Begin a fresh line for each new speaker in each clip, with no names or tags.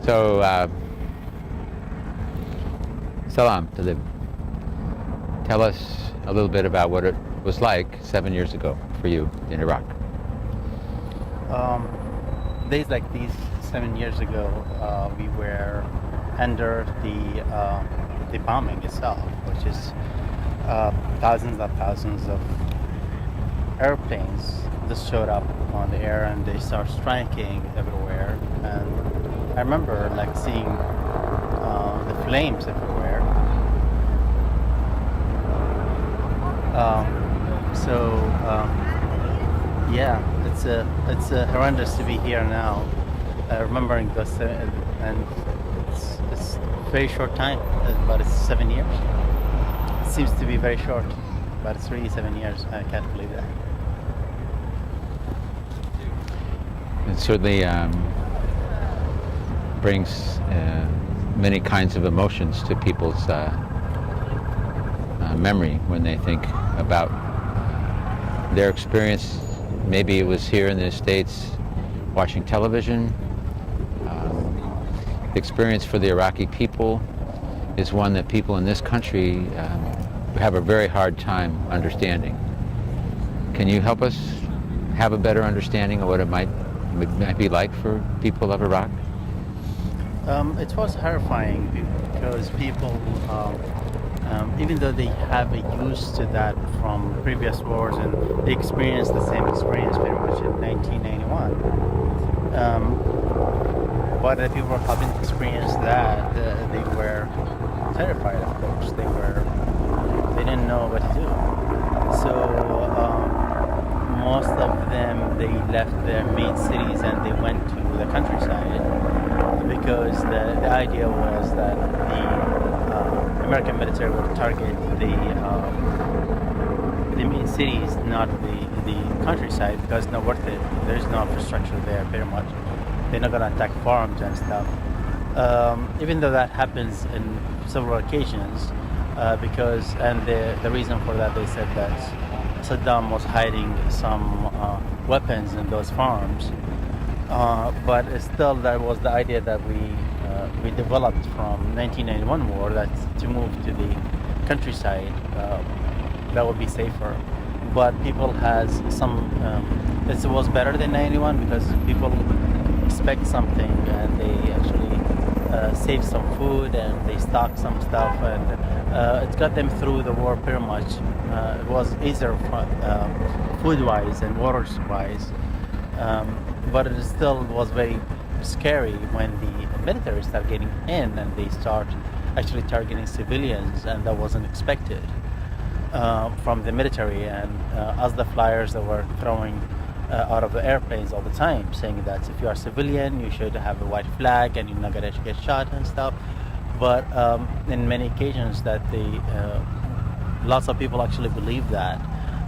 So, Salam Talib, tell us a little bit about what it was like 7 years ago for you in Iraq.
Days like these 7 years ago, we were under the bombing itself, which is thousands and thousands of airplanes just showed up on the air and they start striking everywhere. And I remember like seeing the flames everywhere. Yeah, it's horrendous to be here now, remembering this, and it's a very short time, but it's 7 years. It seems to be very short, but it's really 7 years. I can't believe that.
It certainly brings many kinds of emotions to people's memory when they think about their experience. Maybe it was here in the States watching television. The experience for the Iraqi people is one that people in this country have a very hard time understanding. Can you help us have a better understanding of what it might be like for people of Iraq?
It was horrifying because people, even though they have a used to that from previous wars and they experienced the same experience pretty much in 1991, but the people who haven't experienced that, they were terrified, of course. They didn't know what to do. So most of them, they left their main cities and they went to the countryside because the idea was that the American military would target the main cities, not the countryside, because it's not worth it. There's no infrastructure there, very much. They're not going to attack farms and stuff. Even though that happens in several occasions, the reason for that, they said that Saddam was hiding some weapons in those farms. But still, that was the idea that we developed from 1991 war, that to move to the countryside, that would be safer. But people has some, it was better than 91 because people expect something and they actually save some food and they stock some stuff, and it got them through the war pretty much. It was easier food-wise and water-wise. But it still was very scary when the military started getting in and they start actually targeting civilians, and that wasn't expected from the military. And as the flyers that were throwing out of the airplanes all the time, saying that if you are a civilian, you should have a white flag and you're not going to get shot and stuff. But in many occasions, that lots of people actually believe that.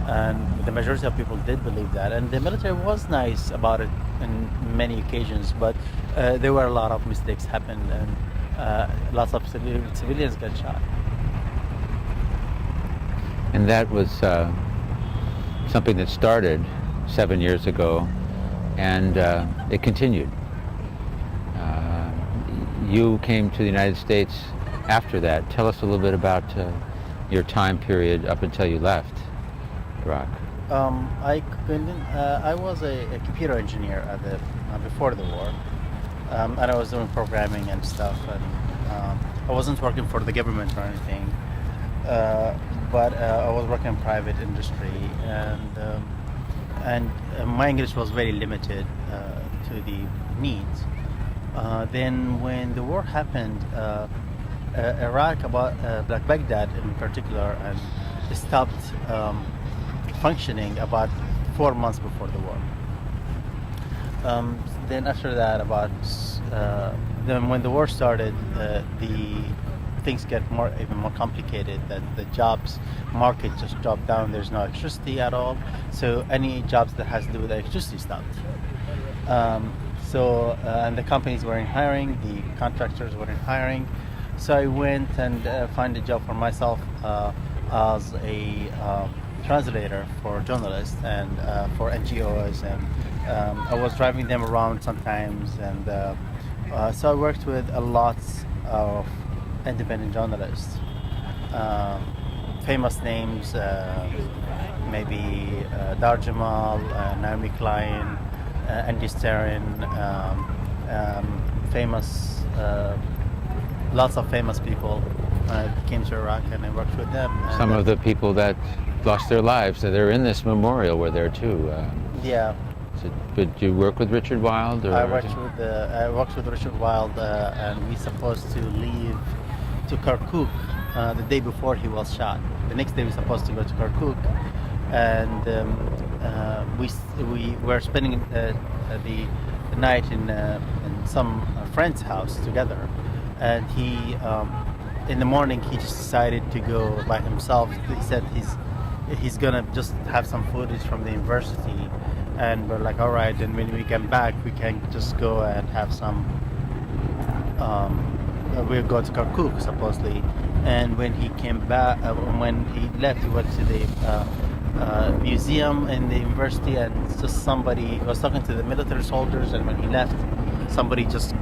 And the majority of people did believe that, and the military was nice about it in many occasions, but there were a lot of mistakes happened, and lots of civilians got shot.
And that was something that started 7 years ago, and it continued. You came to the United States after that. Tell us a little bit about your time period up until you left Iraq.
I was a computer engineer before the war, and I was doing programming and stuff, and I wasn't working for the government or anything, but I was working in private industry, and my English was very limited to the needs. Then when the war happened, Iraq, like Baghdad in particular, and stopped functioning about 4 months before the war. Then after that, then when the war started, the things get even more complicated. That the jobs market just dropped down. There's no electricity at all, so any jobs that has to do with electricity stopped. And the companies weren't hiring, the contractors weren't hiring. So I went and found a job for myself as a translator for journalists and for NGOs, and I was driving them around sometimes and So I worked with a lot of independent journalists, um, famous names, maybe Dar Jamal, Naomi Klein, Andy Sterin, famous, lots of famous people came to Iraq, and I worked with them. And
Some of the people that lost their lives, they're in this memorial were there too.
yeah,
Did you work with Richard Wilde? Or
I worked with Richard Wilde, and we supposed to leave to Kirkuk the day before he was shot. The next day we supposed to go to Kirkuk, and we were spending the night in some friend's house together, and he in the morning he just decided to go by himself. He said he's gonna just have some footage from the university, and we're like, all right, and when we come back we can just go and have some we'll go to Kirkuk supposedly. And when he came back, when he left, he went to the museum in the university, and just somebody was talking to the military soldiers, and when he left, somebody just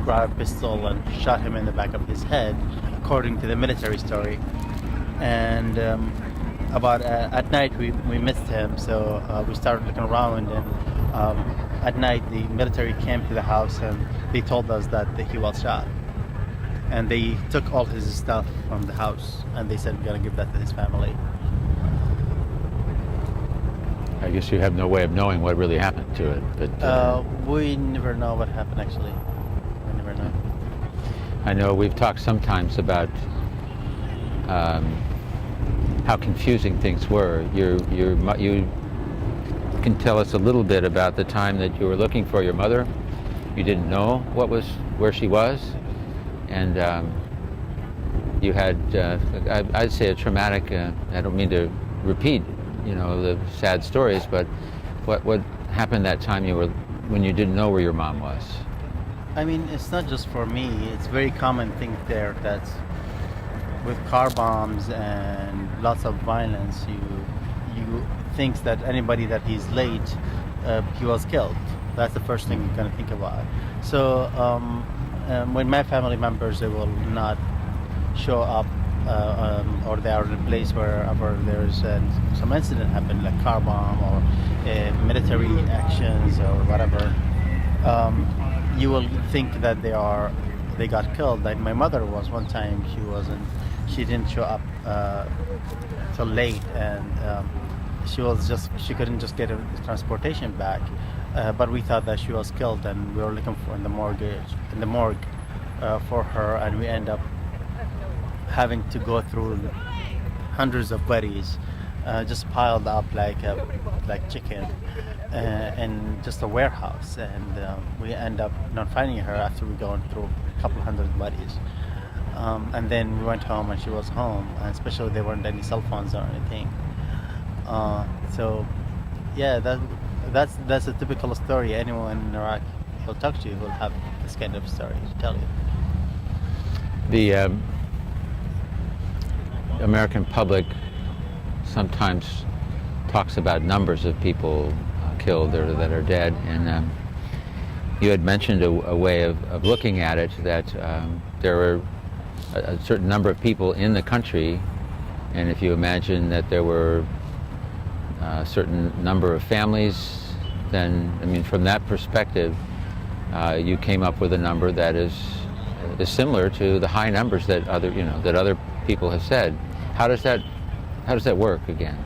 grabbed a pistol and shot him in the back of his head, according to the military story. And about at night we missed him, so we started looking around, and at night the military came to the house and they told us that he was shot, and they took all his stuff from the house, and they said we're gonna give that to his family.
I guess you have no way of knowing what really happened to it. But
We never know what happened, actually. We never know.
I know we've talked sometimes about how confusing things were. You can tell us a little bit about the time that you were looking for your mother. You didn't know where she was, and you had, I'd say, a traumatic. I don't mean to repeat, the sad stories, but what happened that time when you didn't know where your mom was?
I mean, it's not just for me. It's very common thing there that with car bombs and lots of violence, you think that anybody that is late, he was killed. That's the first thing you're gonna think about. So when my family members, they will not show up, or they are in a place wherever there's some incident happened, like car bomb or military actions or whatever, you will think that they got killed. Like my mother was one time, she didn't show up till late, and she couldn't just get a transportation back, but we thought that she was killed, and we were looking for in the morgue for her, and we end up having to go through hundreds of bodies just piled up like chicken in just a warehouse, and we end up not finding her after we gone through a couple hundred bodies. And then we went home, and she was home, and especially there weren't any cell phones or anything. So yeah, that's a typical story. Anyone in Iraq will talk to you will have this kind of story to tell you.
The American public sometimes talks about numbers of people killed or that are dead, and you had mentioned a way of looking at it, that there were a certain number of people in the country, and if you imagine that there were a certain number of families, then, I mean, from that perspective, you came up with a number that is similar to the high numbers that other people have said. How does that work again?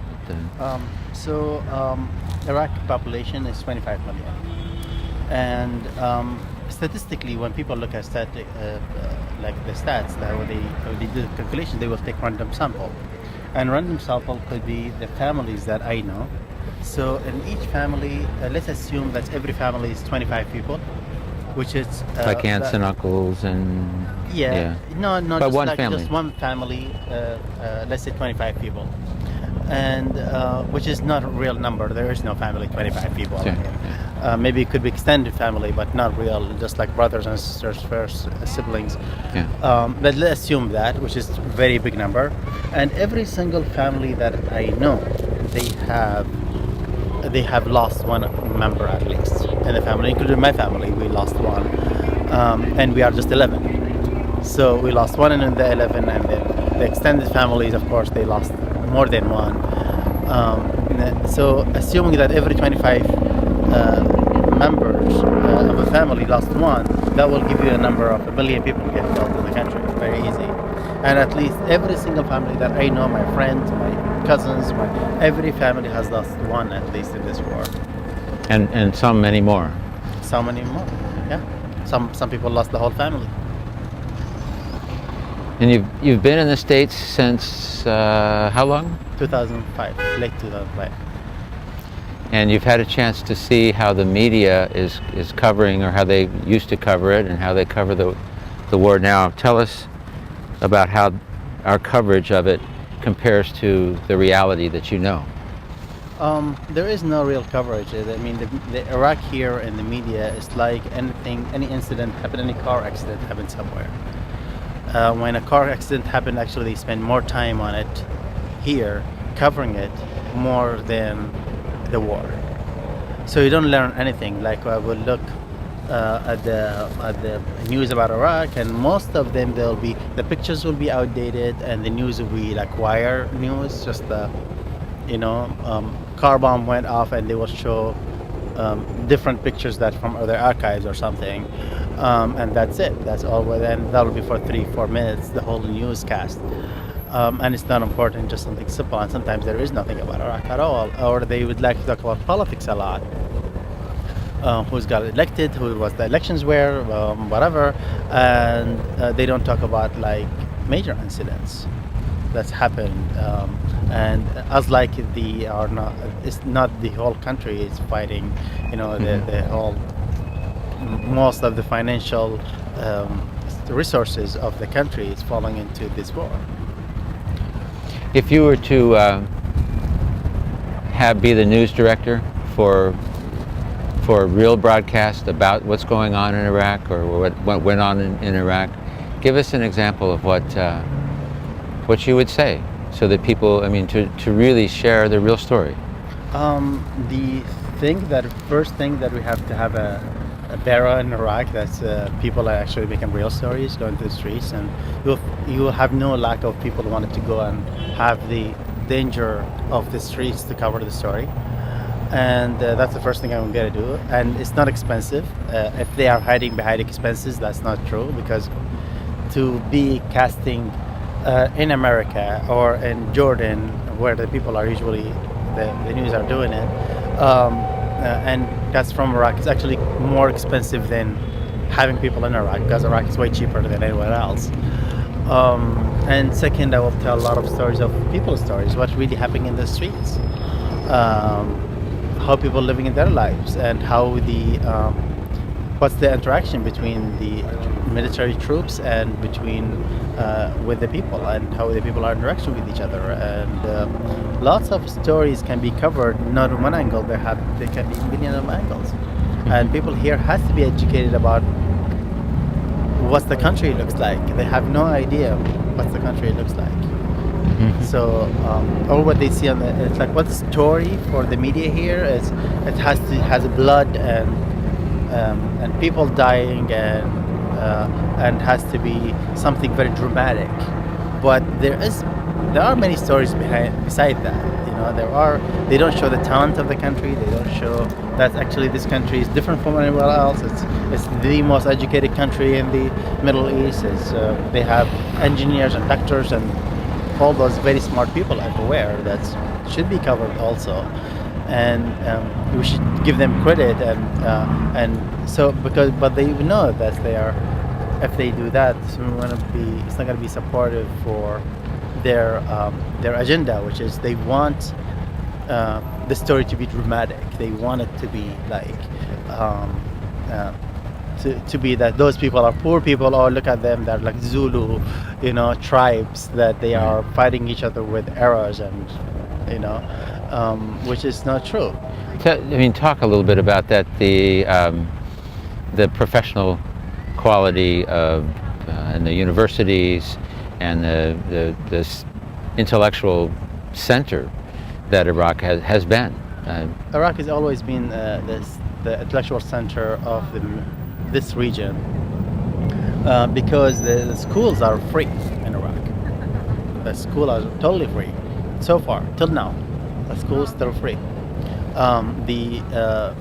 Iraq population is 25 million, and statistically, when people look at like the stats, when they do the calculation, they will take random sample, and random sample could be the families that I know. So in each family, let's assume that every family is 25 people, which is
like aunts and uncles and
no,
but
just
one
like
family.
just one family. Let's say 25 people, and which is not a real number. There is no family 25 people.
Yeah.
Maybe it could be extended family, but not real, just like brothers and sisters, first siblings.
Yeah.
But let's assume that, which is a very big number, and every single family that I know, they have lost one member at least in the family, including my family. We lost one. and we are just 11. So we lost one in the 11, and then the extended families, of course, they lost more than one. So assuming that every 25 members of a family lost one, that will give you a number of 1 million people get killed in the country. Very easy. And at least every single family that I know, my friends, my cousins, every family has lost one at least in this war.
And some many more.
So many more. Yeah. Some people lost the whole family.
And you've been in the States since how long?
2005, late 2005.
And you've had a chance to see how the media is covering, or how they used to cover it, and how they cover the war now. Tell us about how our coverage of it compares to the reality that you know.
There is no real coverage. I mean, the Iraq here in the media is like any incident happen, any car accident happened somewhere. When a car accident happened, actually they spend more time on it here, covering it more than the war. So you don't learn anything. Like I will look at the news about Iraq, and most of them the pictures will be outdated, and the news will be like wire news, just car bomb went off, and they will show different pictures that from other archives or something, and that's it. That's all. Then that'll be for 3-4 minutes, the whole newscast. And it's not important, just something simple. And sometimes there is nothing about Iraq at all, or they would like to talk about politics a lot. Who's got elected, who was the elections were, whatever, and they don't talk about like major incidents that's happened. And as like it's not the whole country is fighting, the whole, most of the financial resources of the country is falling into this war.
If you were to be the news director for a real broadcast about what's going on in Iraq, or what went on in Iraq, give us an example of what you would say, so that people, to really share the real story.
The first thing that we have to have a bearer in Iraq, that's people that actually making real stories, going to the streets, and you will have no lack of people who wanted to go and have the danger of the streets to cover the story. And that's the first thing I'm going to do. And it's not expensive. If they are hiding behind expenses, that's not true, because to be casting in America or in Jordan, where the people are usually, the news are doing it, and that's from Iraq, it's actually more expensive than having people in Iraq, because Iraq is way cheaper than anywhere else. And second, I will tell a lot of stories of people's stories, what's really happening in the streets, how people are living in their lives, and how what's the interaction between the military troops and between with the people, and how the people are interaction with each other. And lots of stories can be covered, not in one angle, there can be millions of angles. And people here has to be educated about what the country looks like. They have no idea what the country looks like. So all what they see it's like, what the story for the media here is, it has blood and people dying, and has to be something very dramatic. But there are many stories beside that. They don't show the talent of the country. They don't show that actually this country is different from anywhere else. It's the most educated country in the Middle East. They have engineers and doctors and all those very smart people everywhere that should be covered also, and we should give them credit. And so but they know that if they do that, it's not going to be supportive for their agenda, which is they want the story to be dramatic. They want it to be like to be that those people are poor people, or look at them, they're like Zulu, tribes, that they are fighting each other with arrows, and which is not true.
Talk a little bit about that, the professional quality of in the universities and the intellectual center that Iraq has been.
Iraq has always been the intellectual center of this region, because the schools are free in Iraq. The schools are totally free so far till now. The schools still free. The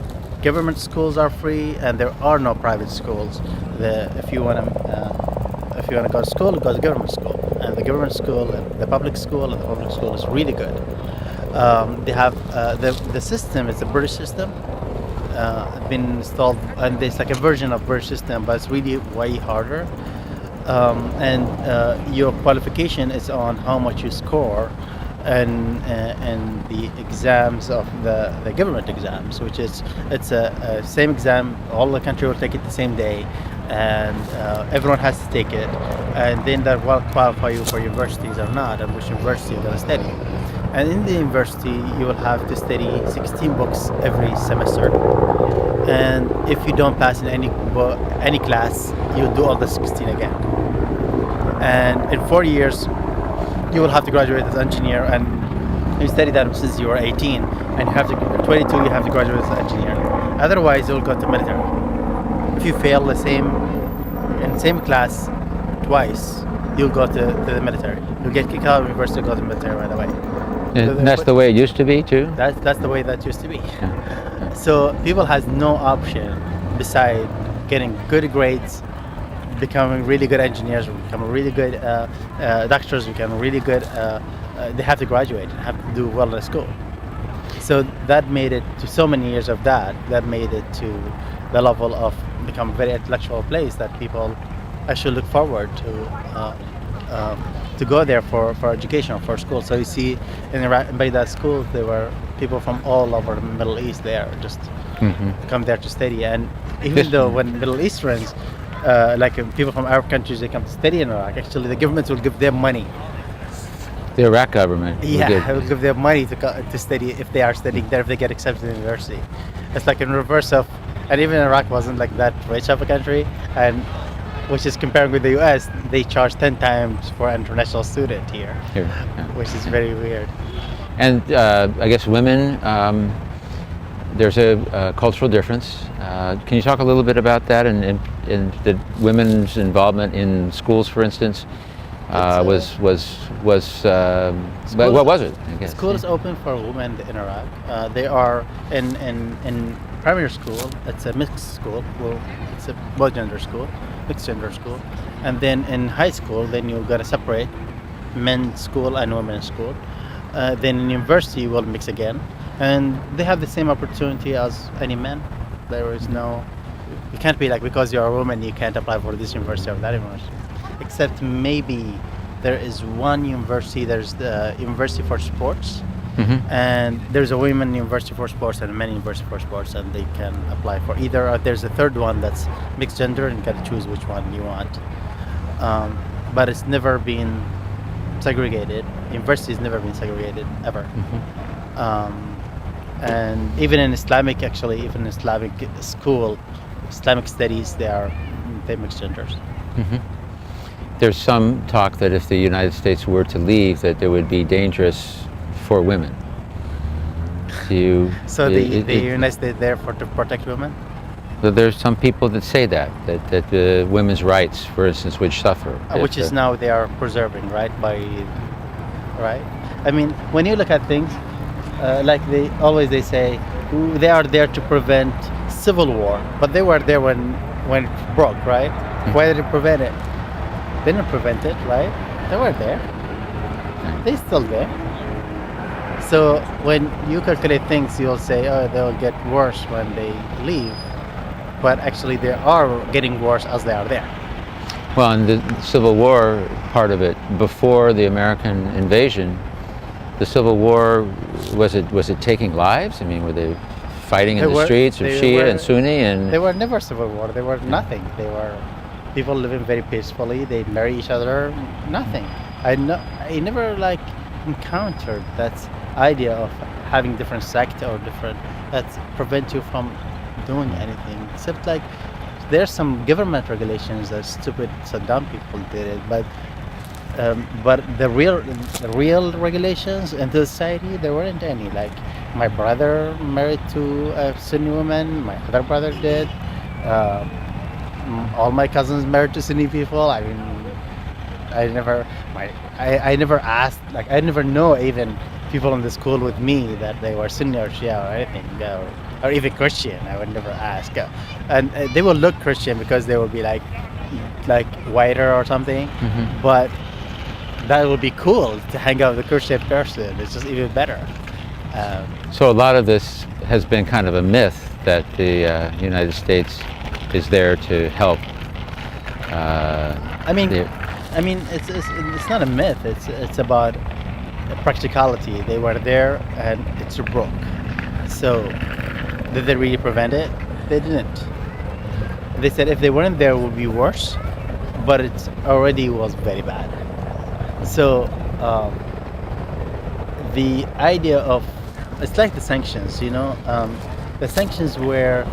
government schools are free, and there are no private schools. If you want to go to school, go to government school, and the government school, and the public school, and the public school is really good. They have the system is a British system, been installed, and there's like a version of British system, but it's really way harder. And your qualification is on how much you score, and the exams of the government exams, which is it's a same exam. All the country will take it the same day, and everyone has to take it, and then that will qualify you for universities or not, and which university you're going to study. And in the university, you will have to study 16 books every semester. And if you don't pass in any class, you do all the 16 again. And in 4 years, you will have to graduate as an engineer. And you study that since you were 18, and you have to 22, you have to graduate as an engineer. Otherwise, you will go to military. If you fail in the same class twice, you'll go to the military. You'll get kicked out of university, go to the military right away.
And that's the way it used to be too?
That's the way that used to be. So people has no option beside getting good grades, becoming really good engineers, becoming really good doctors, becoming really good. They have to graduate and have to do well in school. So that made it to so many years of that. That made it to the level of become a very intellectual place that people actually look forward to go there for education or for school. So you see in Iraq, by that school, there were people from all over the Middle East there, just come there to study. And even though when Middle Easterns, like people from Arab countries, they come to study in Iraq, actually the government will give them money.
The Iraq government?
Yeah, will give them money to study if they are studying there, if they get accepted to university. It's like in reverse of, and even Iraq wasn't like that rich of a country, and which is comparing with the US, they charge 10 times for an international student here. Yeah. Which is very weird.
And I guess women, there's a cultural difference. Can you talk a little bit about that and the women's involvement in schools, for instance? What was it? I guess.
School is open for women in Iraq. They are in primary school. It's a mixed school. Well, it's a both gender school, mixed gender school. And then in high school, then you got to separate men's school and women's school. Then in university, we'll mix again, and they have the same opportunity as any man. There is no, you can't be like because you're a woman you can't apply for this university or that university. Except maybe there is one university. There's the University for Sports, and there's a women university for sports and a men university for sports, and they can apply for either. Or there's a third one that's mixed gender, and you got to choose which one you want. But it's never been segregated. University has never been segregated ever. And even in Islamic, actually, even in Islamic school, Islamic studies, they're mixed genders.
There's some talk that if the United States were to leave, that it would be dangerous for women.
So the United States there to protect women?
There's some people that say that the women's rights, for instance, would suffer.
Which is now they are preserving, right? Right? I mean, when you look at things, like they say, they are there to prevent civil war, but they were there when it broke, right? Why did it prevent it? They didn't prevent it, right? They were there. They're still there. So when you calculate things, you'll say, oh, they'll get worse when they leave. But actually, they are getting worse as they are there.
Well, and the Civil War part of it, before the American invasion, the Civil War, was it taking lives? I mean, were they fighting in the streets of Shia and Sunni? And
they were never Civil War. They were nothing. They were people living very peacefully. They marry each other. Nothing. I never encountered that idea of having different sect or different that prevent you from doing anything, except there's some government regulations that stupid Saddam people did it, but the real regulations in the society, there weren't any. Like my brother married to a Sunni woman, my other brother did, all my cousins married to Sunni people. I mean, I never asked, like, I never know even people in the school with me that they were Sunni or Shia or anything, or even Christian. I would never ask. And they will look Christian because they will be like whiter or something. But that would be cool to hang out with a Christian person. It's just even better.
So a lot of this has been kind of a myth that the United States is there to help.
I mean, it's not a myth. It's about practicality. They were there and it's broke. So did they really prevent it? They didn't. They said if they weren't there, it would be worse. But it already was very bad. So the idea of, it's like the sanctions, the sanctions were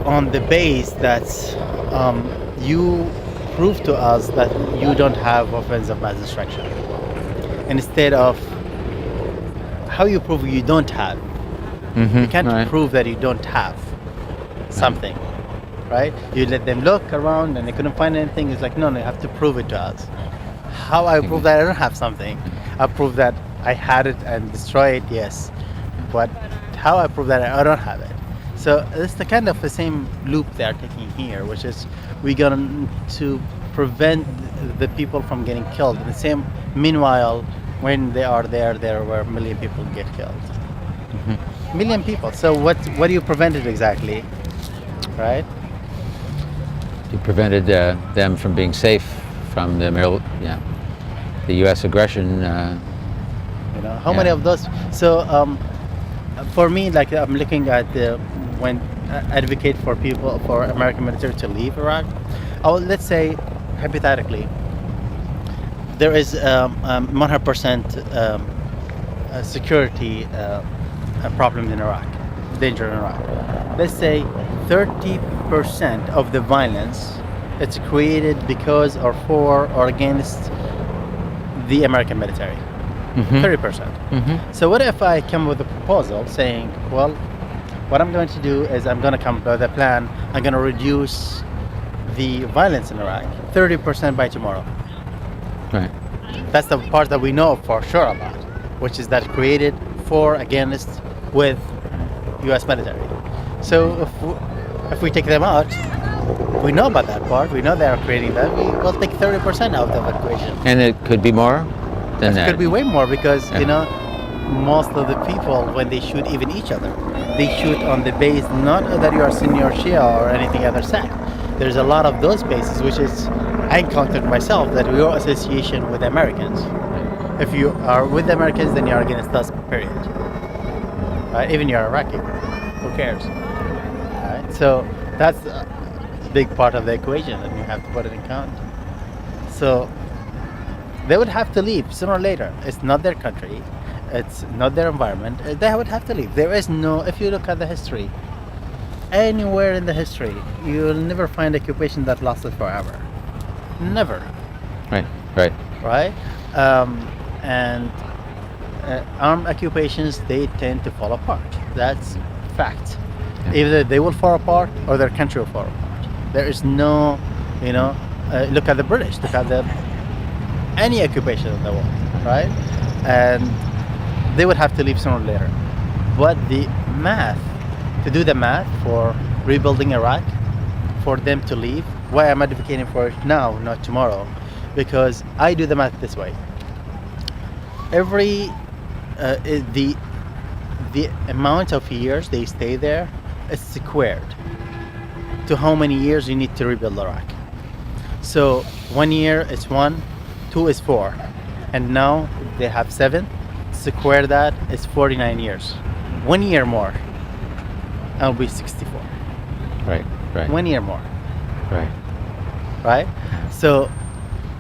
on the base that you prove to us that you don't have weapons of mass destruction, instead of how you prove you don't have. You can't prove that you don't have something, right? You let them look around and they couldn't find anything. It's like, no, you have to prove it to us. How I prove that I don't have something? I prove that I had it and destroyed it, yes. But how I prove that I don't have it? So it's the kind of the same loop they are taking here, which is we're going to prevent the people from getting killed. The same, meanwhile, when they are there were a million people get killed. Million people. So what do you prevent it exactly, right?
You prevented them from being safe from the U.S. aggression.
How many of those? So for me, like, I'm looking at when advocate for people, for American military to leave Iraq. Let's say hypothetically there is 100% security problem in Iraq, danger in Iraq. Let's say 30% of the violence it's created because or for or against the American military. 30%. So what if I come with a proposal saying, well, what I'm going to do is I'm going to come up with a plan. I'm going to reduce the violence in Iraq 30% by tomorrow.
Right.
That's the part that we know for sure about, which is that created for, against, with U.S. military. So if we take them out, we know about that part. We know they are creating that. We will take 30% out of the equation.
And it could be more than that.
It could be way more because, most of the people, when they shoot even each other, they shoot on the base, not that you are Sunni or Shia or anything other sect. There's a lot of those bases, which is, I encountered myself, that we are association with Americans. If you are with the Americans, then you are against us, period. Right? Even you're Iraqi. Who cares? Right? So that's a big part of the equation, and you have to put it in count. So they would have to leave sooner or later. It's not their country. It's not their environment. They would have to leave. There is no, if you look at the history, anywhere in the history, you'll never find occupation that lasted forever. Never.
Right.
Right? And armed occupations, they tend to fall apart. That's fact.
Yeah.
Either they will fall apart or their country will fall apart. There is no, look at the British, look at any occupation in the world, right? And they would have to leave sooner or later. But the math, to do the math for rebuilding Iraq, for them to leave, why I'm advocating for it now, not tomorrow, because I do the math this way. The amount of years they stay there is squared to how many years you need to rebuild Iraq. So 1 year is 1, 2 is 4, and now they have 7. Square that is 49 years. 1 year more, I'll be 64.
Right.
1 year more.
Right.
So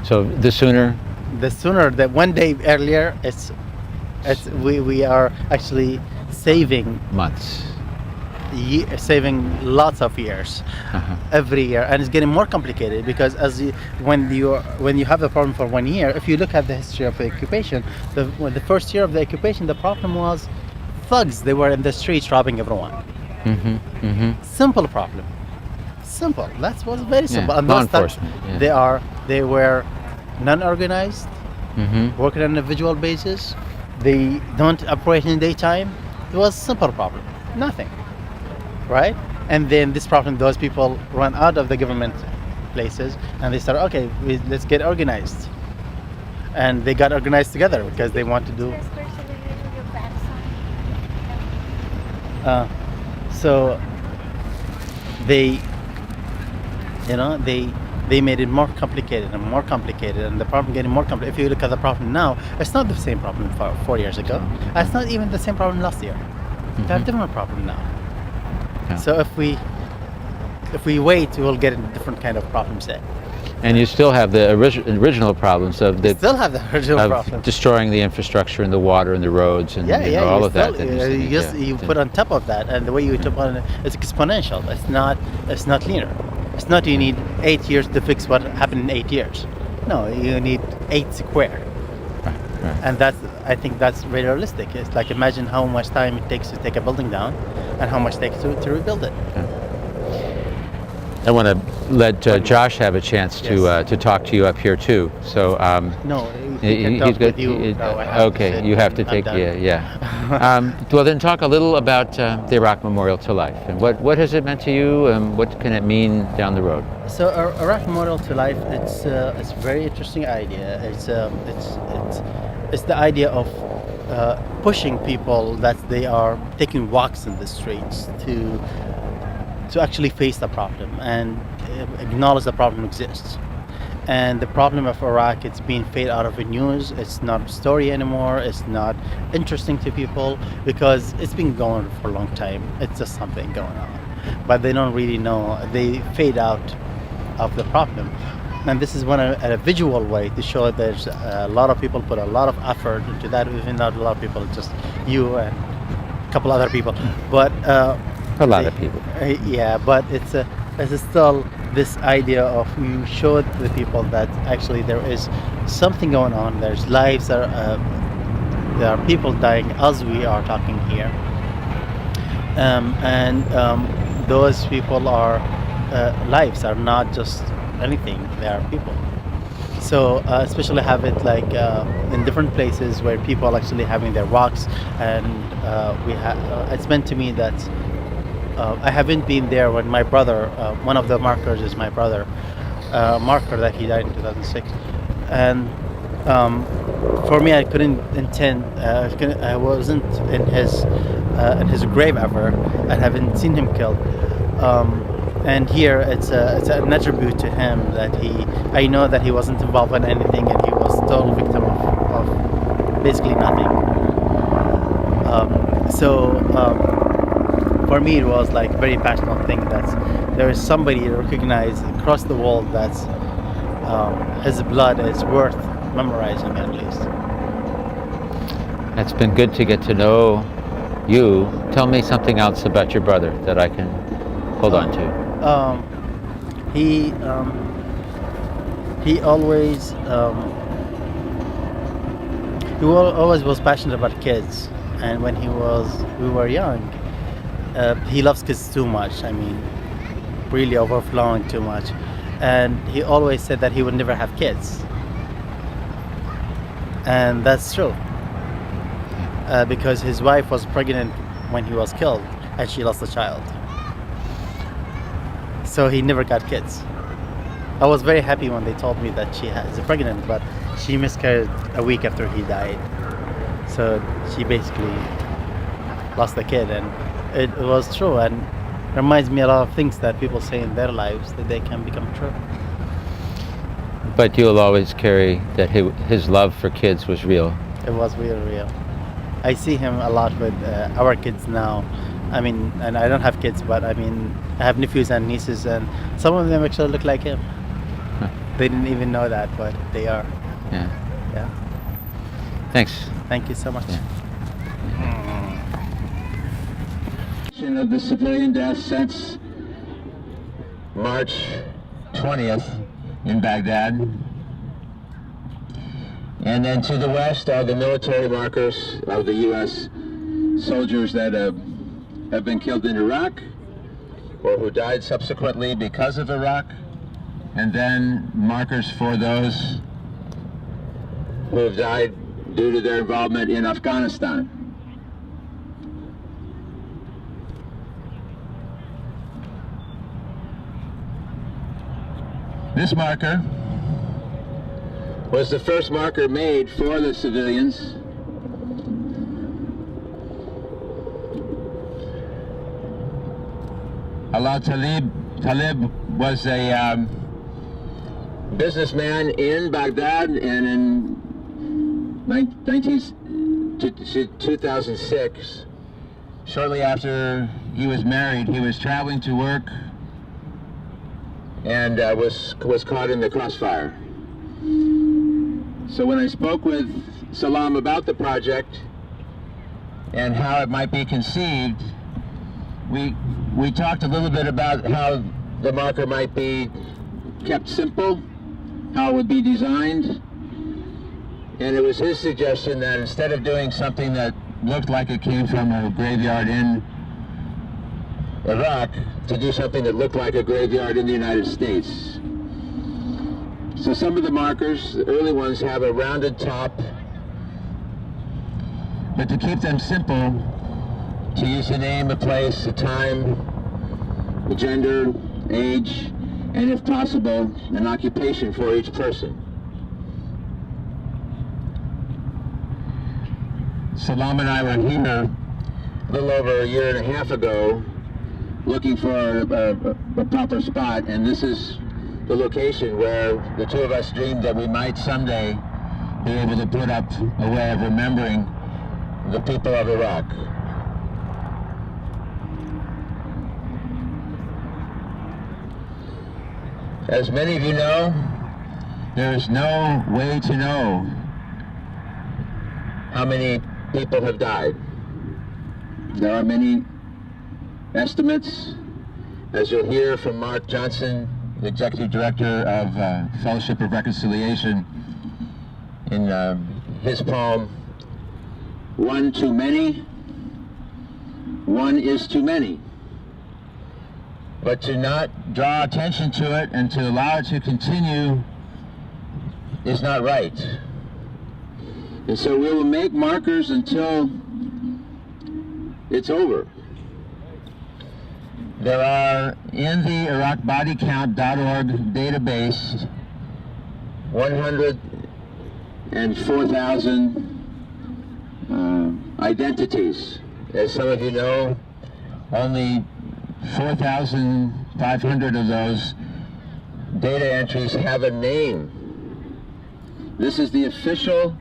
the sooner
that 1 day earlier, we are actually saving
months.
Saving lots of years every year, and it's getting more complicated because when you have the problem for 1 year, if you look at the history of the occupation, the first year of the occupation, the problem was thugs. They were in the streets robbing everyone. Simple problem. simple. That was very simple.
Yeah,
And
law
those thugs,
enforcement. Yeah.
they were non-organized, work on an individual basis. They don't operate in daytime. It was a simple problem, nothing, right? And then this problem, those people run out of the government places, and they start, okay, let's get organized. And they got organized together because they want to do. So they, they made it more complicated and more complicated, and the problem getting more complicated. If you look at the problem now, it's not the same problem 4 years ago. It's not even the same problem last year. We have a different problem now.
Yeah.
So if we wait, we will get a different kind of problem set.
And you still have the original problems of the
Still have the original problem.
destroying the infrastructure and the water and the roads and all of that.
You put on top of that, and the way you put on it is exponential. It's not linear. It's not you need 8 years to fix what happened in 8 years. No, you need 8 square.
Right.
And I think that's very realistic. It's like, imagine how much time it takes to take a building down and how much it takes to rebuild it.
I want to let Josh have a chance to talk to you up here too. So
no, he can talk with you.
Okay, you have to take well, then talk a little about the Iraq Memorial to Life, and what has it meant to you, and what can it mean down the road?
So Iraq Memorial to Life, it's a very interesting idea. It's the idea of pushing people that they are taking walks in the streets to actually face the problem and acknowledge the problem exists. And the problem of Iraq, it's being fade out of the news. It's not a story anymore. It's not interesting to people because it's been going for a long time. It's just something going on, but they don't really know. They fade out of the problem. And this is a visual way to show that there's a lot of people put a lot of effort into that, even though a lot of people, just you and a couple other people, but
a lot of people.
Yeah, but it's still this idea of you show the people that actually there is something going on. There's lives there are people dying as we are talking here, and those people are lives are not just anything. They are people. So especially have it like in different places where people actually having their walks, and it's meant to me that. I haven't been there when my brother, one of the markers is my brother, marker that he died in 2006. And for me, I couldn't intend, I wasn't in his grave ever. I haven't seen him killed. And here it's an attribute to him that I know that he wasn't involved in anything, and he was total victim of basically nothing. For me, it was like a very passionate thing that there is somebody recognized across the world that his blood is worth memorizing at least.
It's been good to get to know you. Tell me something else about your brother that I can hold on to.
He always was passionate about kids, and when we were young. He loves kids too much. I mean, really overflowing too much. And he always said that he would never have kids. And that's true. Because his wife was pregnant when he was killed, and she lost a child. So he never got kids. I was very happy when they told me that she is pregnant, but she miscarried a week after he died. So she basically lost the kid, and it was true, and reminds me a lot of things that people say in their lives that they can become true.
But you'll always carry that his love for kids was real.
It was really real. I see him a lot with our kids now. I mean, and I don't have kids, but I mean, I have nephews and nieces, and some of them actually look like him. Huh. They didn't even know that, but they are. Yeah.
Thanks.
Thank you so much.
Yeah.
Of the civilian deaths since March 20th in Baghdad. And then to the west are the military markers of the U.S. soldiers that have been killed in Iraq.
or who died subsequently because of Iraq, and then markers for those who have died due to their involvement in Afghanistan. This marker was the first marker made for the civilians. Talib was a businessman in Baghdad, and in 2006, shortly after he was married, he was traveling to work and was caught in the crossfire. So when I spoke with Salam about the project and how it might be conceived, we talked a little bit about how the marker might be kept simple, how it would be designed, and it was his suggestion that instead of doing something that looked like it came from a graveyard in Iraq, to do something that looked like a graveyard in the United States. So some of the markers, the early ones, have a rounded top, but to keep them simple, to use a name, a place, a time, a gender, age, and if possible, an occupation for each person. Salam and I were here a little over a year and a half ago looking for a proper spot, and this is the location where the two of us dreamed that we might someday be able to put up a way of remembering the people of Iraq. As many of you know, there is no way to know how many people have died. There are many estimates, as you'll hear from Mark Johnson, the Executive Director of Fellowship of Reconciliation, in his poem, "One Too Many, One is Too Many." But to not draw attention to it and to allow it to continue is not right. And so we will make markers until it's over. There are, in the IraqBodyCount.org database, 104,000 identities. As some of you know, only 4,500 of those data entries have a name. This is the official,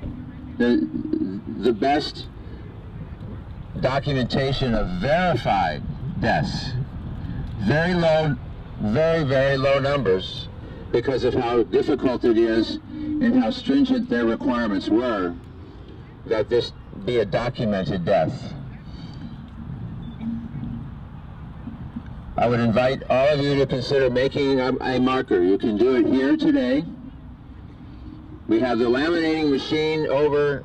the best documentation of verified deaths. Very low, very, very low numbers because of how difficult it is and how stringent their requirements were that this be a documented death. I would invite all of you to consider making a marker. You can do it here today. We have the laminating machine over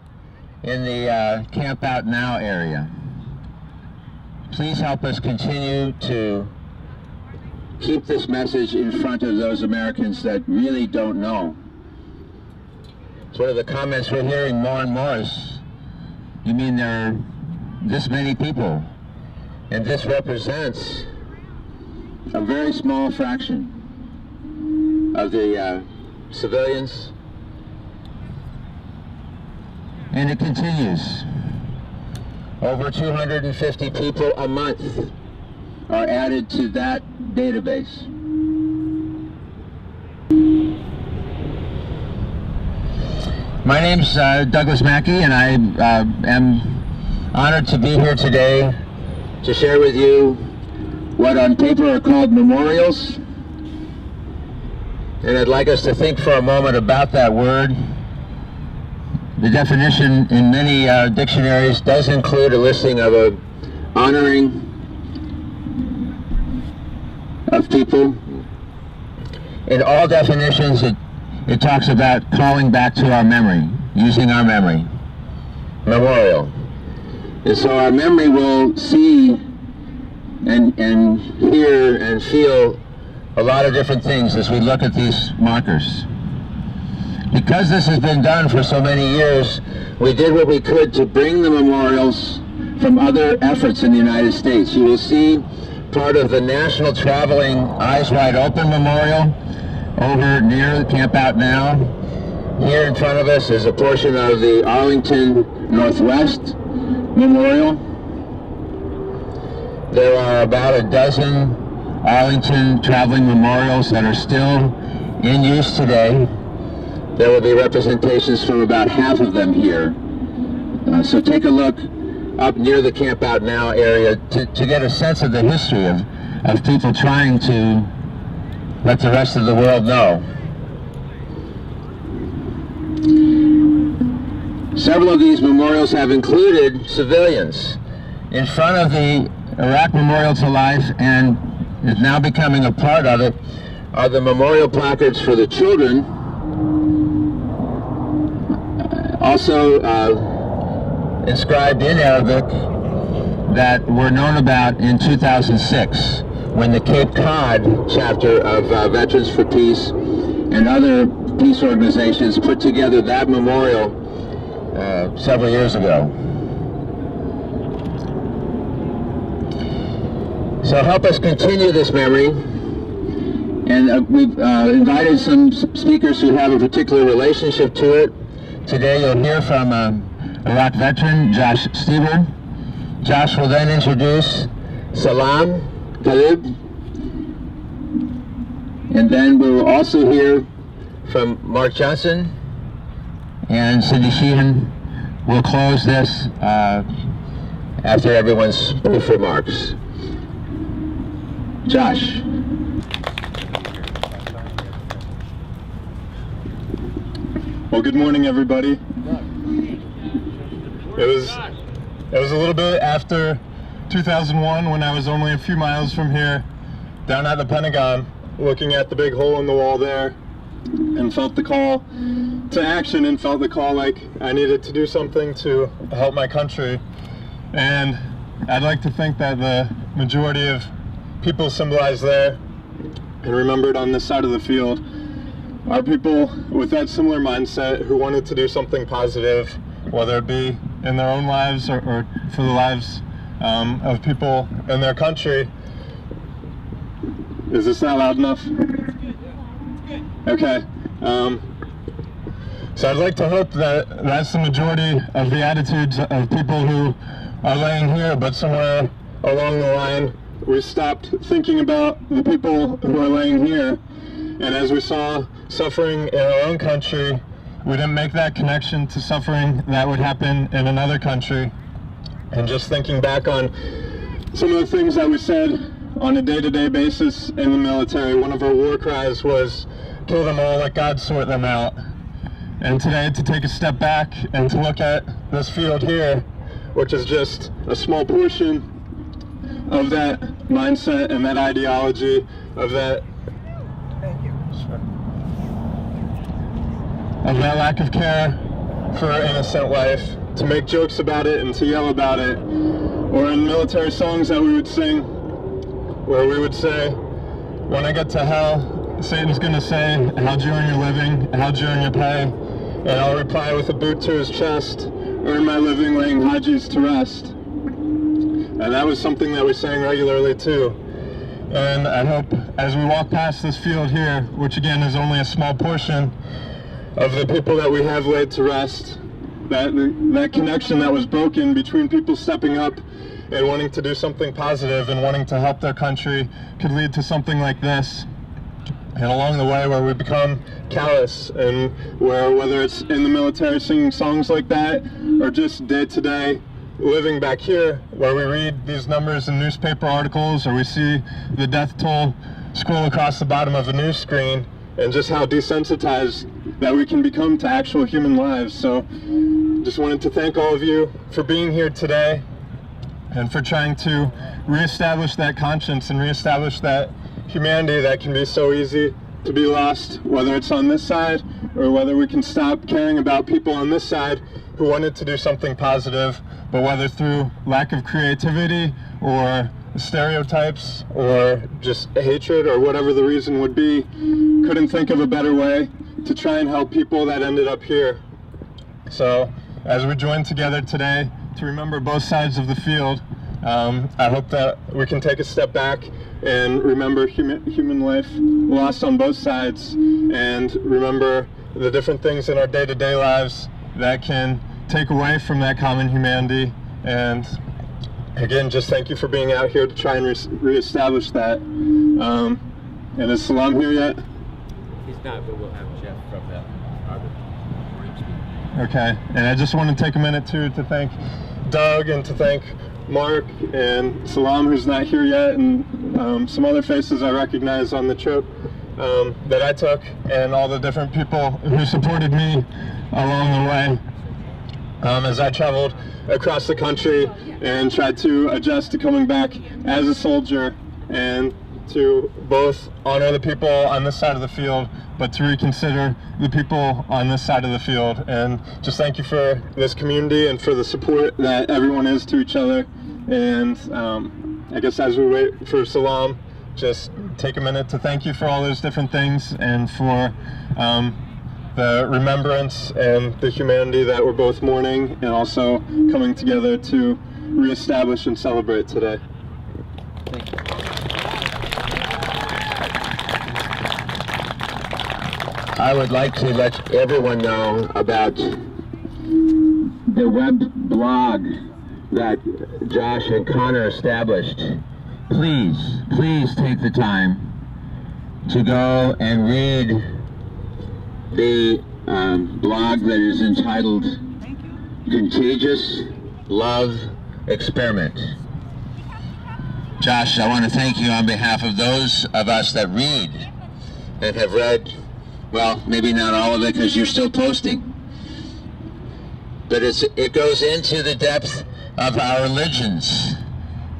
in the Camp Out Now area. Please help us continue to keep this message in front of those Americans that really don't know. It's one of the comments we're hearing more and more is, you mean there are this many people? And this represents a very small fraction of the civilians. And it continues. Over 250 people a month are added to that database. My name's Douglas Mackey, and I am honored to be here today to share with you what on paper are called memorials. And I'd like us to think for a moment about that word. The definition in many dictionaries does include a listing of a honoring of people. In all definitions, it talks about calling back to our memory, using our memory. Memorial. And so our memory will see and hear and feel a lot of different things as we look at these markers. Because this has been done for so many years, we did what we could to bring the memorials from other efforts in the United States. You will see part of the National Traveling Eyes Wide Open Memorial over near Camp Out Now. Here in front of us is a portion of the Arlington Northwest Memorial. There are about a dozen Arlington traveling memorials that are still in use today. There will be representations from about half of them here. So take a look up near the Camp Out Now area to get a sense of the history of people trying to let the rest of the world know. Several of these memorials have included civilians. In front of the Iraq Memorial to Life, and is now becoming a part of it, are the memorial placards for the children. Also inscribed in Arabic that were known about in 2006 when the Cape Cod chapter of Veterans for Peace and other peace organizations put together that memorial several years ago. So help us continue this memory. And we've invited some speakers who have a particular relationship to it. Today you'll hear from Iraq veteran Josh Stever. Josh will then introduce Salam Talib. And then we will also hear from Mark Johnson. And Cindy Sheehan will close this after everyone's brief remarks. Josh.
Well, good morning, everybody. It was a little bit after 2001 when I was only a few miles from here, down at the Pentagon, looking at the big hole in the wall there, and felt the call to action and felt the call like I needed to do something to help my country. And I'd like to think that the majority of people symbolized there and remembered on this side of the field are people with that similar mindset who wanted to do something positive, whether it be in their own lives or for the lives of people in their country. Is this not loud enough? Okay. So I'd like to hope that that's the majority of the attitudes of people who are laying here, but somewhere along the line we stopped thinking about the people who are laying here. And as we saw suffering in our own country, we didn't make that connection to suffering that would happen in another country. And just thinking back on some of the things that we said on a day-to-day basis in the military, one of our war cries was, "Kill them all, let God sort them out." And today, to take a step back and to look at this field here, which is just a small portion of that mindset and that ideology of that of that lack of care for an innocent life, to make jokes about it and to yell about it, or in military songs that we would sing, where we would say, "When I get to hell, Satan's gonna say, how'd you earn your living? How'd you earn your pay?" And I'll reply with a boot to his chest, "Earn my living laying Hajis to rest." And that was something that we sang regularly too. And I hope as we walk past this field here, which again is only a small portion of the people that we have laid to rest, that connection that was broken between people stepping up and wanting to do something positive and wanting to help their country could lead to something like this. And along the way where we become callous, and where whether it's in the military singing songs like that or just day to day living back here where we read these numbers in newspaper articles or we see the death toll scroll across the bottom of a news screen, and just how desensitized that we can become to actual human lives. So just wanted to thank all of you for being here today and for trying to reestablish that conscience and reestablish that humanity that can be so easy to be lost, whether it's on this side or whether we can stop caring about people on this side who wanted to do something positive, but whether through lack of creativity or stereotypes or just hatred or whatever the reason would be, couldn't think of a better way to try and help people that ended up here. So as we join together today to remember both sides of the field, I hope that we can take a step back and remember human life lost on both sides, and remember the different things in our day-to-day lives that can take away from that common humanity. And again, just thank you for being out here to try and reestablish that. And is Salam here yet?
He's not, but we'll have Jeff from the other group.
Okay, and I just want to take a minute too to thank Doug and to thank Mark and Salam, who's not here yet, and some other faces I recognize on the trip that I took, and all the different people who supported me along the way as I traveled across the country and tried to adjust to coming back as a soldier, and to both honor the people on this side of the field, but to reconsider the people on this side of the field. And just thank you for this community and for the support that everyone is to each other. And I guess as we wait for Salam, just take a minute to thank you for all those different things, and for the remembrance and the humanity that we're both mourning and also coming together to reestablish and celebrate today.
Thank you.
I would like to let everyone know about the web blog that Josh and Connor established. Please take the time to go and read the blog that is entitled Contagious Love Experiment. Josh, I want to thank you on behalf of those of us that read and have read, well, maybe not all of it because you're still posting, but it goes into the depth of our religions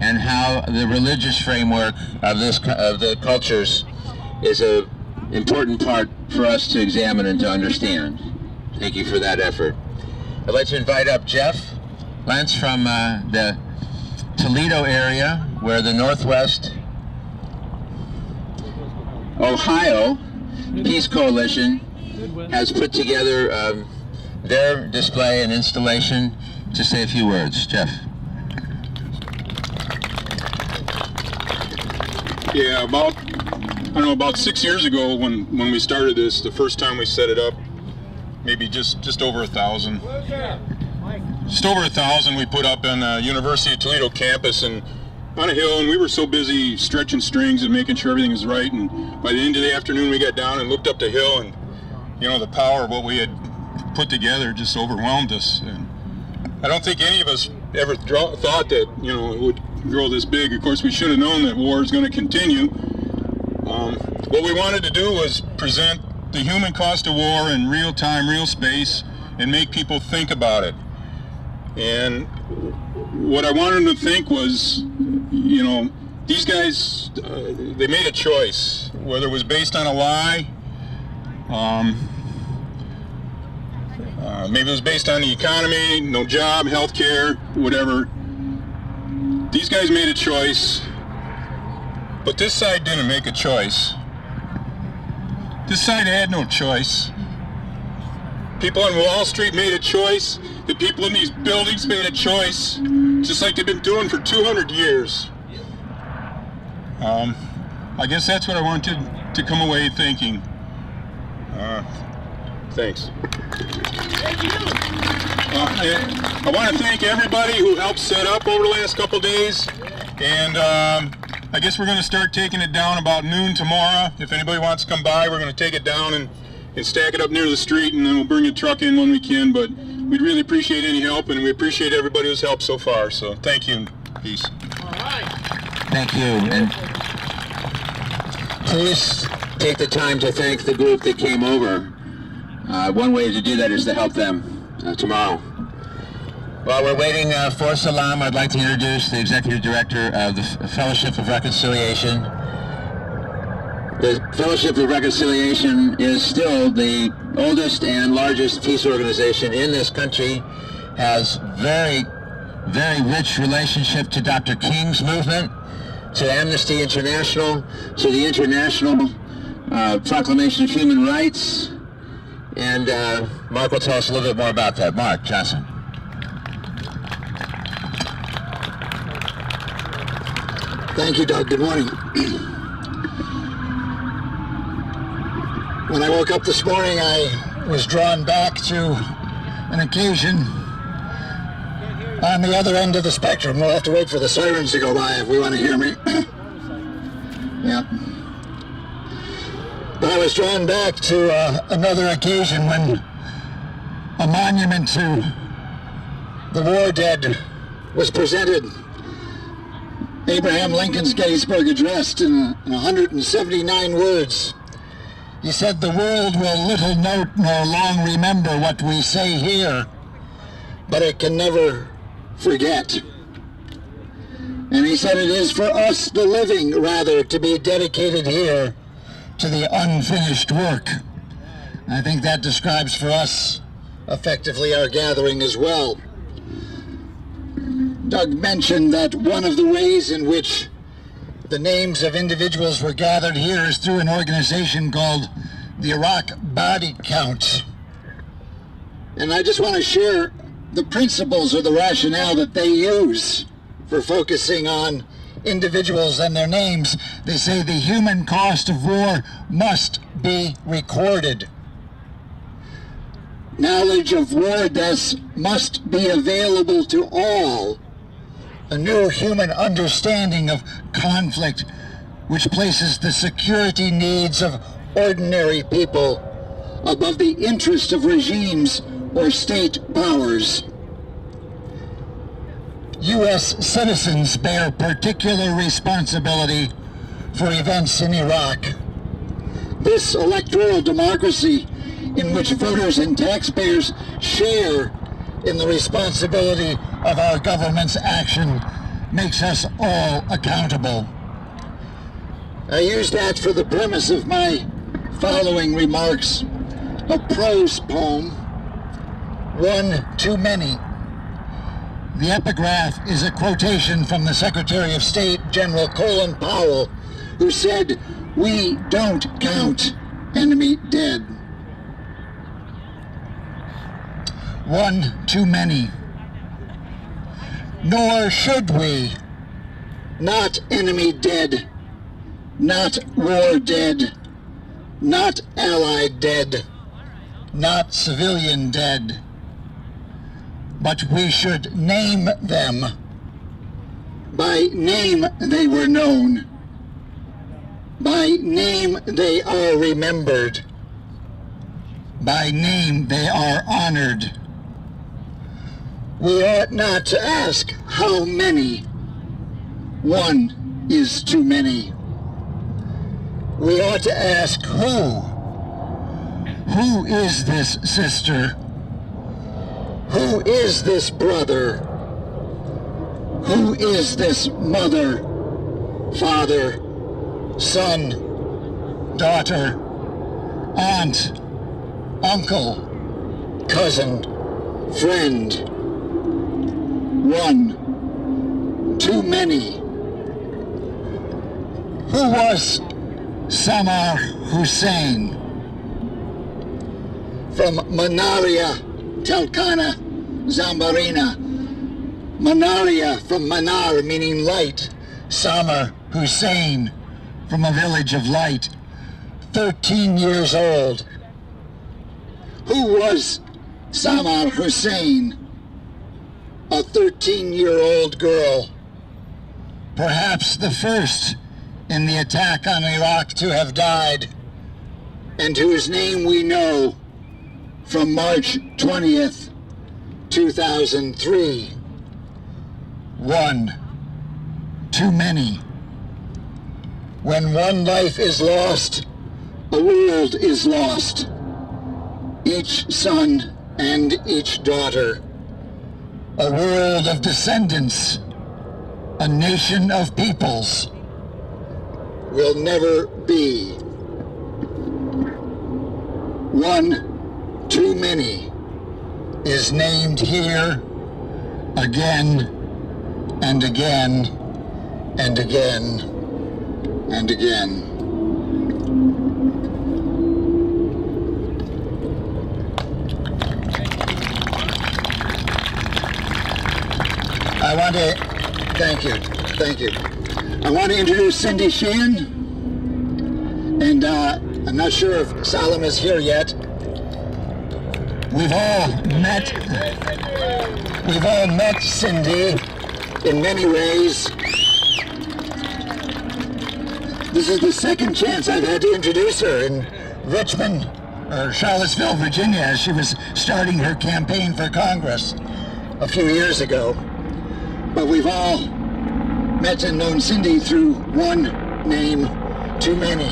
and how the religious framework of the cultures is a important part for us to examine and to understand. Thank you for that effort. I'd like to invite up Jeff Lentz from the Toledo area, where the Northwest Ohio Peace Coalition has put together their display and installation, to say a few words. Jeff.
Yeah, about 6 years ago when we started this, the first time we set it up, maybe just over 1,000. Just over 1,000 we put up on the University of Toledo campus and on a hill, and we were so busy stretching strings and making sure everything was right, and by the end of the afternoon we got down and looked up the hill, and you know, the power of what we had put together just overwhelmed us. And I don't think any of us ever thought that, you know, it would grow this big. Of course, we should have known that war is going to continue. What we wanted to do was present the human cost of war in real time, real space, and make people think about it. And what I wanted them to think was, you know, these guys, they made a choice, whether it was based on a lie, maybe it was based on the economy, no job, health care, whatever. These guys made a choice, but this side didn't make a choice. This side had no choice. People on Wall Street made a choice. The people in these buildings made a choice, just like they've been doing for 200 years. I guess that's what I wanted to come away thinking. Thanks.
Thank you.
I want to thank everybody who helped set up over the last couple days, and I guess we're going to start taking it down about noon tomorrow. If anybody wants to come by, we're going to take it down and stack it up near the street, and then we'll bring a truck in when we can. But we'd really appreciate any help, and we appreciate everybody who's helped so far. So thank you, and peace.
All right.
Thank you. And please take the time to thank the group that came over. One way to do that is to help them tomorrow. While we're waiting for Salam, I'd like to introduce the Executive Director of the Fellowship of Reconciliation. The Fellowship of Reconciliation is still the oldest and largest peace organization in this country, has very very rich relationship to Dr. King's movement, to Amnesty International, to the International Proclamation of Human Rights. And Mark will tell us a little bit more about that. Mark Johnson.
Thank you, Doug. Good morning. When I woke up this morning, I was drawn back to an occasion on the other end of the spectrum. We'll have to wait for the sirens to go by if we want to hear me. Yeah. But I was drawn back to another occasion when a monument to the war dead was presented. Abraham Lincoln's Gettysburg Address in 179 words. He said, "The world will little note nor long remember what we say here, but it can never forget." And he said, "It is for us, the living, rather, to be dedicated here to the unfinished work." I think that describes for us effectively our gathering as well. Doug mentioned that one of the ways in which the names of individuals were gathered here is through an organization called the Iraq Body Count. And I just want to share the principles or the rationale that they use for focusing on individuals and their names. They say the human cost of war must be recorded. Knowledge of war deaths must be available to all. A new human understanding of conflict which places the security needs of ordinary people above the interest of regimes or state powers. U.S. citizens bear particular responsibility for events in Iraq. This electoral democracy in which voters and taxpayers share in the responsibility of our government's action makes us all accountable. I use that for the premise of my following remarks, a prose poem, One Too Many. The epigraph is a quotation from the Secretary of State, General Colin Powell, who said, "We don't count enemy dead." One too many. Nor should we. Not enemy dead, not war dead, not allied dead, not civilian dead. But we should name them. By name they were known. By name they are remembered. By name they are honored. We ought not to ask how many. One is too many. We ought to ask who. Who is this sister? Who is this brother? Who is this mother, father, son, daughter, aunt, uncle, cousin, friend? One too many. Who was Samar Hussein? From Manaria, Talkana, Zambarina. Manaria from Manar, meaning light. Samar Hussein from a village of light. 13 years old. Who was Samar Hussein? A 13-year-old girl. Perhaps the first in the attack on Iraq to have died, and whose name we know from March 20th, 2003. One too many. When one life is lost, a world is lost. Each son and each daughter. A world of descendants, a nation of peoples, will never be. One too many is named here again and again and again and again. I want to, thank you. I want to introduce Cindy Sheehan, and I'm not sure if Salam is here yet. We've all met Cindy in many ways. This is the second chance I've had to introduce her in Richmond, or Charlottesville, Virginia, as she was starting her campaign for Congress a few years ago. But we've all met and known Cindy through one name too many.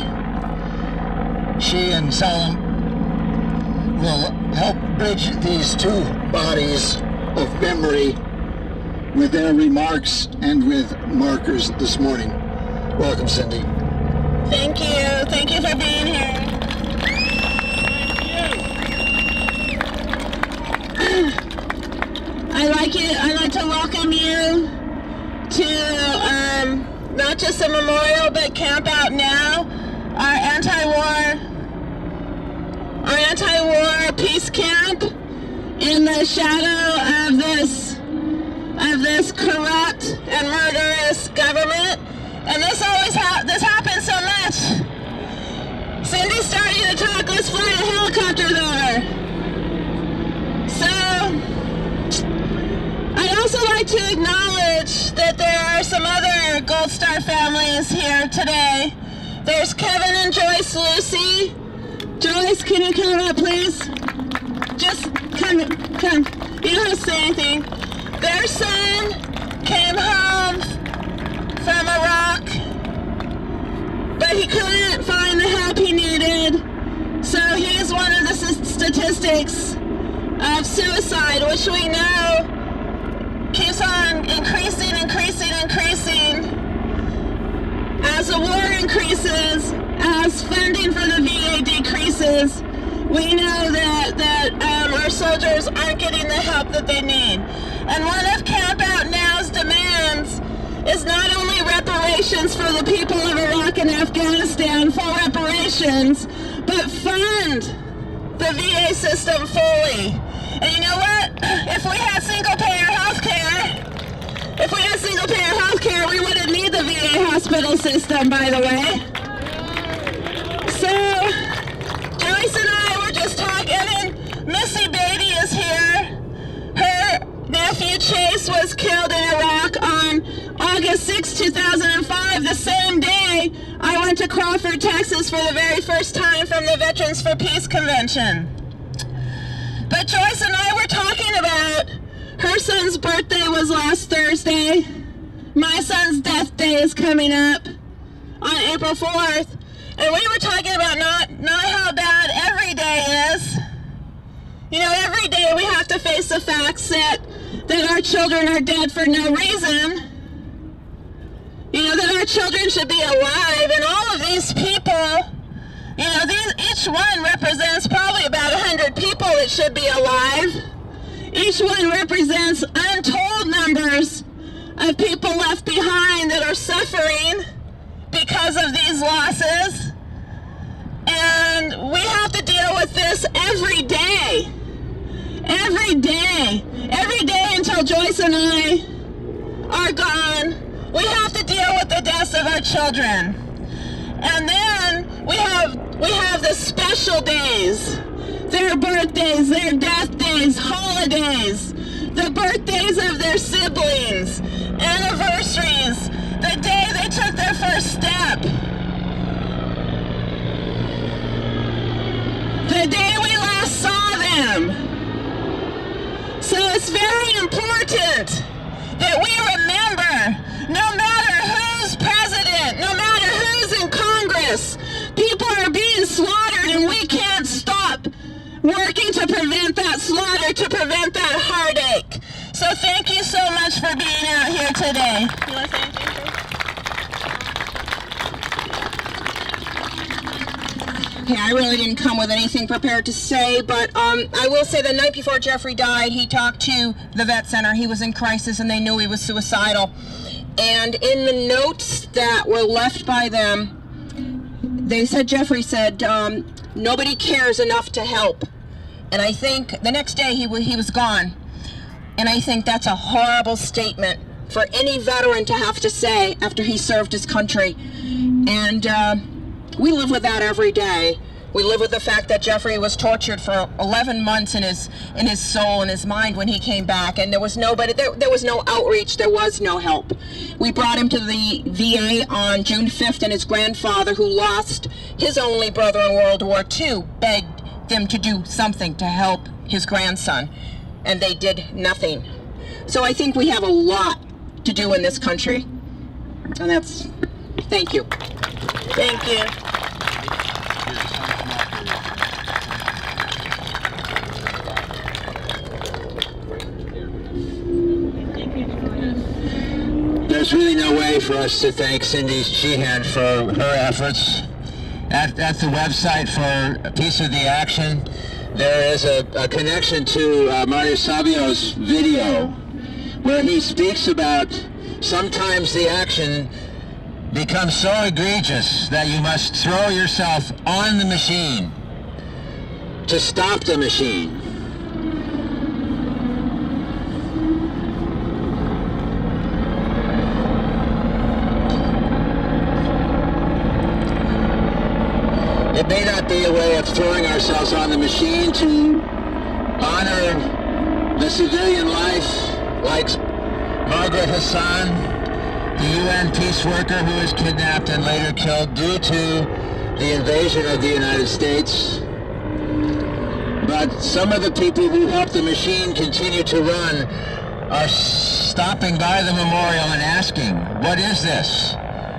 She and Salam will help bridge these two bodies of memory with their remarks and with markers this morning. Welcome, Cindy.
Thank you. Thank you for being here. I'd like to welcome you to not just a memorial, but Camp Out Now, our anti-war peace camp in the shadow of this corrupt and murderous government. And this happens so much. Cindy's starting to talk. Let's fly a helicopter there. So, I'd also like to acknowledge that there are some other Gold Star families here today. There's Kevin and Joyce Lucy. Joyce, can you come up, please? Just come. You don't have to say anything. Their son came home from Iraq, but he couldn't find the help he needed. So he's one of the statistics of suicide, which we know keeps on increasing as the war increases, as funding for the VA decreases. We know that our soldiers aren't getting the help that they need. And one of Camp Out Now's demands is not only reparations for the people of Iraq and Afghanistan, full reparations, but fund the VA system fully. And you know what? If we had single-payer healthcare, we wouldn't need the VA hospital system, by the way. So, Joyce and I were just talking, and Missy Beatty is here. Her nephew Chase was killed in Iraq on August 6, 2005, the same day I went to Crawford, Texas for the very first time from the Veterans for Peace Convention. But Joyce and I were talking about her son's birthday was last Thursday. My son's death day is coming up on April 4th. And we were talking about not how bad every day is. You know, every day we have to face the facts that our children are dead for no reason. You know, that our children should be alive, and all of these people, you know, each one represents probably about 100 people that should be alive. Each one represents untold numbers of people left behind that are suffering because of these losses. And we have to deal with this every day. Every day until Joyce and I are gone, we have to deal with the deaths of our children. And then we have the special days, their birthdays, their death days, holidays, the birthdays of their siblings, anniversaries, the day they took their first step, the day we last saw them. So it's very important that we remember, no matter who's president, no matter who's in Congress, people are being slaughtered, and we can't stop working to prevent that slaughter, to prevent that heartache. So thank you so much for being out here today. You want to say anything? Okay, I really didn't come with anything prepared to say, but I will say the night before Jeffrey died, he talked to the vet center. He was in crisis and they knew he was suicidal. And in the notes that were left by them, they said, Jeffrey said, nobody cares enough to help. And I think the next day he was gone. And I think that's a horrible statement for any veteran to have to say after he served his country. And we live with that every day. We live with the fact that Jeffrey was tortured for 11 months in his soul and his mind when he came back, and there was nobody, there was no outreach, there was no help. We brought him to the VA on June 5th, and his grandfather, who lost his only brother in World War II, begged them to do something to help his grandson, and they did nothing. So I think we have a lot to do in this country, and that's, thank you. Thank you.
There's really no way for us to thank Cindy Sheehan for her efforts. At the website for Piece of the Action, there is a connection to Mario Savio's video where he speaks about sometimes the action becomes so egregious that you must throw yourself on the machine to stop the machine. It may not be a way of throwing ourselves on the machine to honor the civilian life like Margaret Hassan, the UN peace worker who was kidnapped and later killed due to the invasion of the United States. But some of the people who helped the machine continue to run are stopping by the memorial and asking, what is this?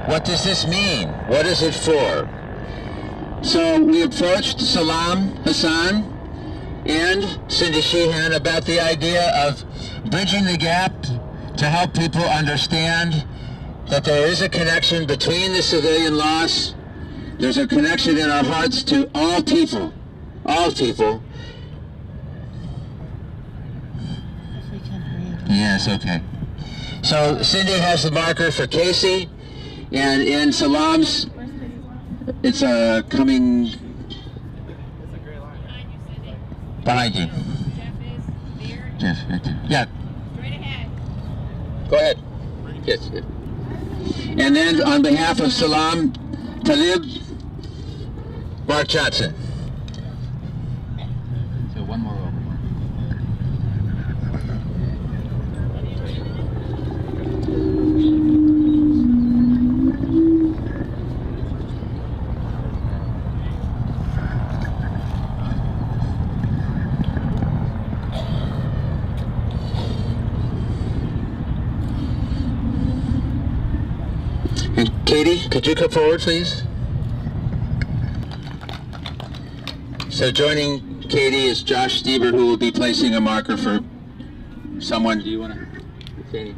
What does this mean? What is it for? So we approached Salam Hassan and Cindy Sheehan about the idea of bridging the gap to help people understand that there is a connection between the civilian loss. There's a connection in our hearts to all people. All people. Yes, okay. So Cindy has the marker for Casey, and in Salam's, it's coming behind you. Jeff, right there. Yeah.
Straight ahead.
Go ahead. Yes. And then on behalf of Salam Talib, Mark Johnson.
So one more over.
And Katie, could you come forward, please? So joining Katie is Josh Stieber, who will be placing a marker for someone. Do you want to, Katie?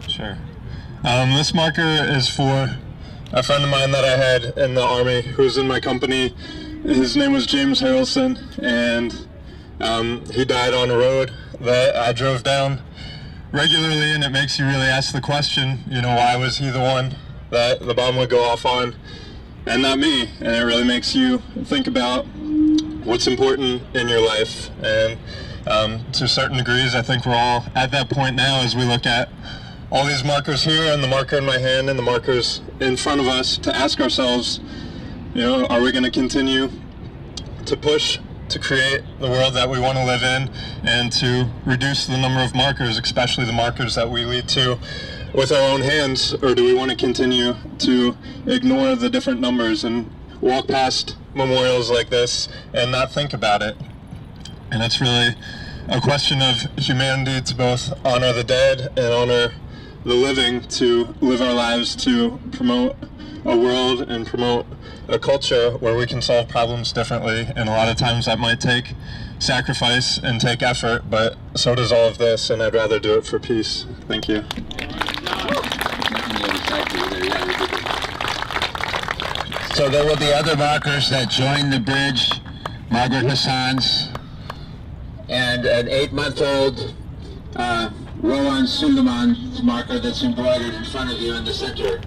Sure. This marker is for a friend of mine that I had in the Army who was in my company. His name was James Harrelson, and he died on a road that I drove down regularly, and it makes you really ask the question, you know, why was he the one that the bomb would go off on and not me? And it really makes you think about what's important in your life. And to certain degrees, I think we're all at that point now as we look at all these markers here and the marker in my hand and the markers in front of us to ask ourselves, you know, are we going to continue to push to create the world that we want to live in and to reduce the number of markers, especially the markers that we lead to with our own hands, or do we want to continue to ignore the different numbers and walk past memorials like this and not think about it? And it's really a question of humanity to both honor the dead and honor the living, to live our lives to promote a world and promote a culture where we can solve problems differently. And a lot of times that might take sacrifice and take effort, but so does all of this, and I'd rather do it for peace. Thank you.
So there will be other markers that join the bridge, Margaret Hassan's, and an 8-month-old Rowan Suleiman marker that's embroidered in front of you in the center.